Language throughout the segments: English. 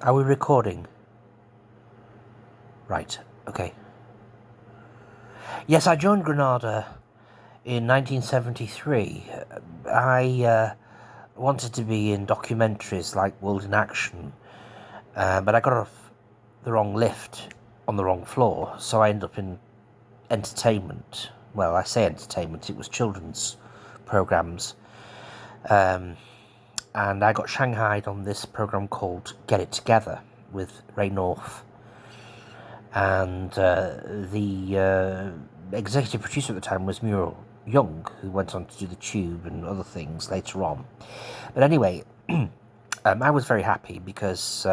Are we recording? Right, okay. Yes, I joined Granada in 1973. I wanted to be in documentaries like World in Action, but I got off the wrong lift on the wrong floor, so I ended up in entertainment. Well, I say entertainment, it was children's programs. And I got shanghaied on this program called Get It Together with Ray North. And the executive producer at the time was Muriel Young, who went on to do The Tube and other things later on. But anyway, I was very happy because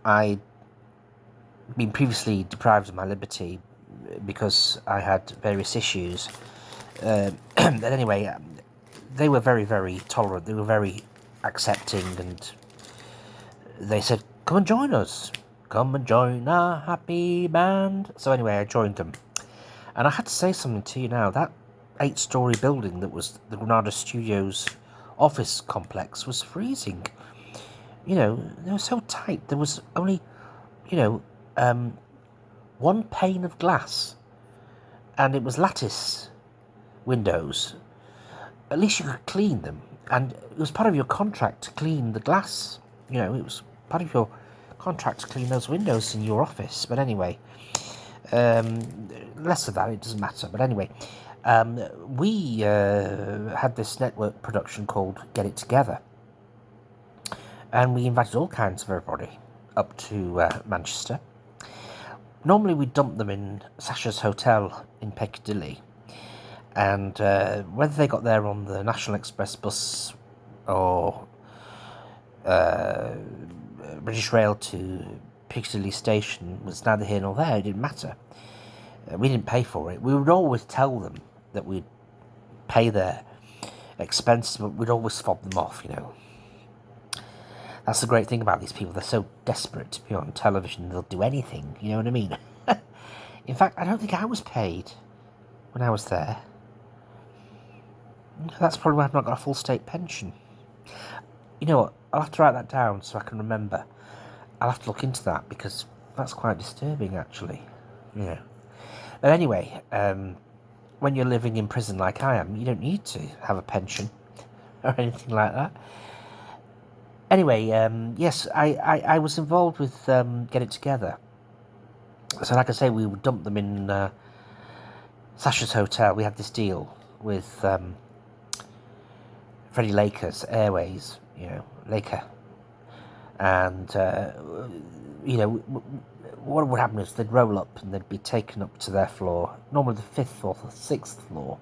I'd been previously deprived of my liberty because I had various issues. But anyway, they were very, very tolerant. They were very accepting, and they said, "Come and join us. Come and join our happy band." So anyway, I joined them. And I had to say something to you now. That 8-story building that was the Granada Studios office complex was freezing. You know, they were so tight. There was only, you know, one pane of glass. And it was lattice windows. At least you could clean them. And it was part of your contract to clean the glass. You know, it was part of your contract to clean those windows in your office. But anyway, less of that, it doesn't matter. But anyway, we had this network production called Get It Together. And we invited all kinds of everybody up to Manchester. Normally we dump them in Sasha's Hotel in Piccadilly. And whether they got there on the National Express bus or British Rail to Piccadilly Station was neither here nor there. It didn't matter. We didn't pay for it. We would always tell them that we'd pay their expenses, but we'd always fob them off, you know. That's the great thing about these people. They're so desperate to be on television, they'll do anything, you know what I mean? In fact, I don't think I was paid when I was there. That's probably why I've not got a full state pension. You know what? I'll have to write that down so I can remember. I'll have to look into that because that's quite disturbing, actually. Yeah. But anyway, when you're living in prison like I am, you don't need to have a pension or anything like that. Anyway, yes, I was involved with Get It Together. So like I say, we would dump them in Sasha's Hotel. We had this deal with Freddie Laker's Airways, you know, Laker. And, you know, what would happen is they'd roll up and they'd be taken up to their floor, normally the 5th or the 6th floor.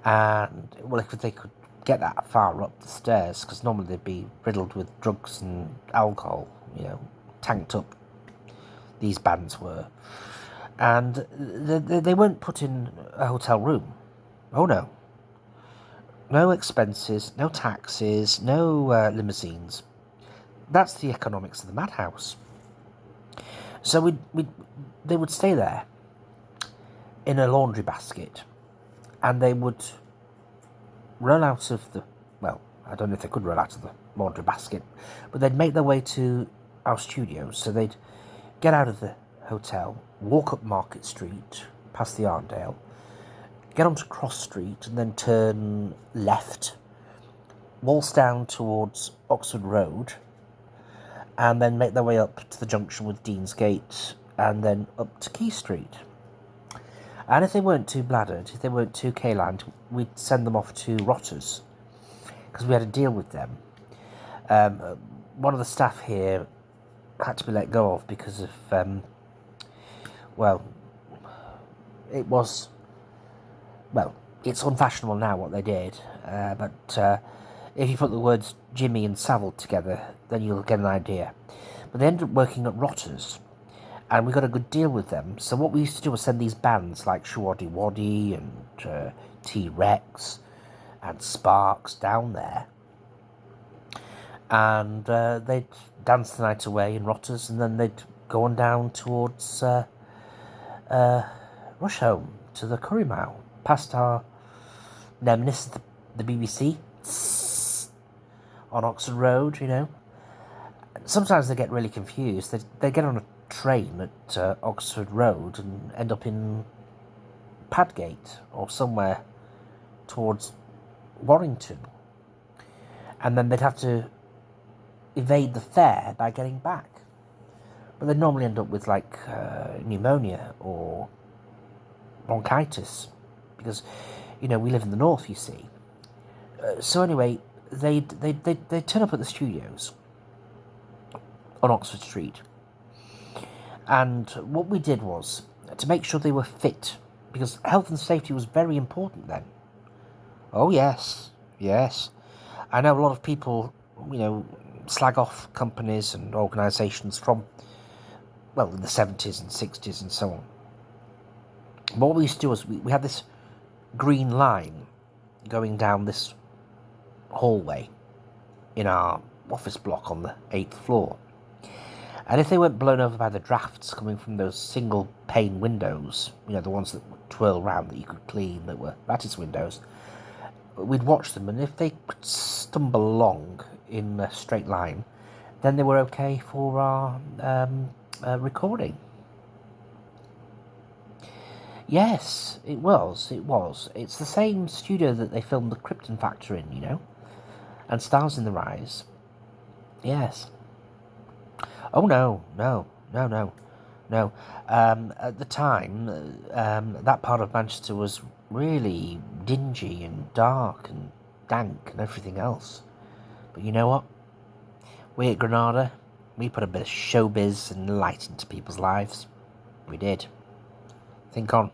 And, well, if they could get that far up the stairs, because normally they'd be riddled with drugs and alcohol, you know, tanked up, these bands were. And they weren't put in a hotel room. Oh, no. No expenses, no taxes, no limousines. That's the economics of the madhouse. So they would stay there in a laundry basket, and they would roll out of the, well, I don't know if they could roll out of the laundry basket, but they'd make their way to our studios. So they'd get out of the hotel, walk up Market Street, past the Arndale, get onto Cross Street, and then turn left, waltz down towards Oxford Road, and then make their way up to the junction with Deansgate, and then up to Quay Street. And if they weren't too bladdered, if they weren't too K-lined, we'd send them off to Rotters, because we had a deal with them. One of the staff here had to be let go of because of, well, it's unfashionable now what they did, but if you put the words Jimmy and Savile together, then you'll get an idea. But they ended up working at Rotters, and we got a good deal with them. So what we used to do was send these bands like Shawaddy Waddy and T-Rex and Sparks down there, and they'd dance the night away in Rotters, and then they'd go on down towards Rusholme to the Curry Mile, past our nemesis, the BBC, on Oxford Road, you know. Sometimes they get really confused. They get on a train at Oxford Road and end up in Padgate or somewhere towards Warrington. And then they'd have to evade the fare by getting back. But they'd normally end up with like pneumonia or bronchitis because, we live in the north, you see. So anyway, they'd turn up at the studios on Oxford Street. And what we did was to make sure they were fit, because health and safety was very important then. Oh, yes. I know a lot of people, slag off companies and organisations from, the 70s and 60s and so on. But what we used to do was we had this green line going down this hallway in our office block on the 8th floor. And if they weren't blown over by the drafts coming from those single pane windows, the ones that would twirl round that you could clean, that were lattice windows, we'd watch them, and if they could stumble along in a straight line, then they were okay for our recording. Yes, it was. It's the same studio that they filmed the Krypton Factor in, and Stars in the Rise. Yes. Oh, no. At the time, that part of Manchester was really dingy and dark and dank and everything else. But you know what? We at Granada, we put a bit of showbiz and light into people's lives. We did. Think on.